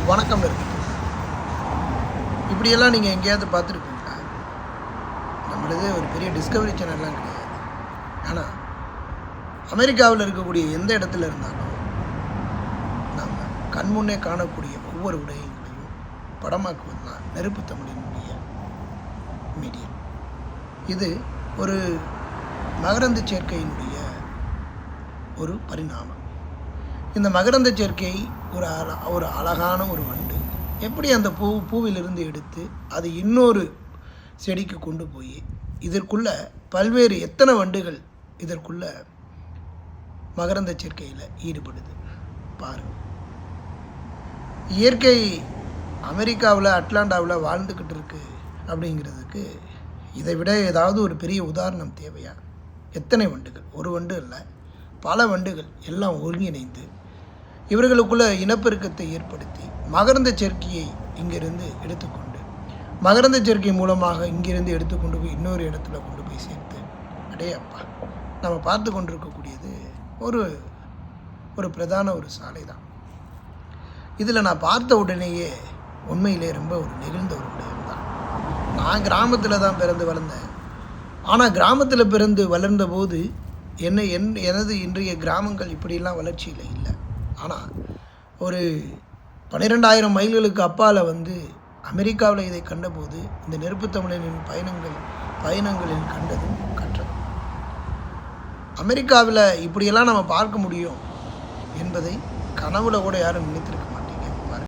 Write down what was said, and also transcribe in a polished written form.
வணக்கம் இருக்கு. இப்படியெல்லாம் நீங்கள் எங்கேயாவது பார்த்துருப்பீங்களா? நம்மளது ஒரு பெரிய டிஸ்கவரி சேனல்லாம் கிடையாது. ஆனால் அமெரிக்காவில் இருக்கக்கூடிய எந்த இடத்துல இருந்தாலும் நம்ம கண்முன்னே காணக்கூடிய ஒவ்வொரு விடயங்களையும் படமாக்குவது தான் நெருப்பு தமிழினுடைய மீடியம். இது ஒரு மகரந்த சேர்க்கையினுடைய ஒரு பரிணாமம். இந்த மகரந்த சேர்க்கை ஒரு அழகான ஒரு வண்டு எப்படி அந்த பூவிலிருந்து எடுத்து அது இன்னொரு செடிக்கு கொண்டு போய் இதற்குள்ள பல்வேறு எத்தனை வண்டுகள் இதற்குள்ள மகரந்த சேர்க்கையில் ஈடுபடுது பாருங்கள். இயற்கை அமெரிக்காவில் அட்லாண்டாவில் வாழ்ந்துக்கிட்டு இருக்கு அப்படிங்கிறதுக்கு இதை விட ஏதாவது ஒரு பெரிய உதாரணம் தேவையா? எத்தனை வண்டுகள், ஒரு வண்டு இல்லை, பல வண்டுகள் எல்லாம் ஒருங்கிணைந்து இவர்களுக்குள்ள இனப்பெருக்கத்தை ஏற்படுத்தி மகரந்த சேர்க்கையை இங்கிருந்து எடுத்துக்கொண்டு மகரந்த சேர்க்கை மூலமாக இங்கிருந்து எடுத்துக்கொண்டு போய் இன்னொரு இடத்துல கொண்டு போய் சேர்த்து அடையப்பா நம்ம பார்த்து கொண்டிருக்கக்கூடியது ஒரு பிரதான ஒரு சாலை தான். இதில் நான் பார்த்த உடனேயே உண்மையிலே ரொம்ப ஒரு நெகிழ்ந்த ஒரு விடயம் தான். நான் கிராமத்தில் தான் பிறந்து வளர்ந்தேன். ஆனால் கிராமத்தில் பிறந்து வளர்ந்த போது எனது இன்றைய கிராமங்கள் இப்படியெல்லாம் வளர்ச்சியில் இல்லை. ஆனால் ஒரு 12,000 மைல்களுக்கு அப்பால் அமெரிக்காவில் இதை கண்டபோது இந்த நெருப்பு தமிழனின் பயணங்களில் கண்டதும் கற்றதும். அமெரிக்காவில் இப்படியெல்லாம் நம்ம பார்க்க முடியும் என்பதை கனவுல கூட யாரும் நினைத்திருக்க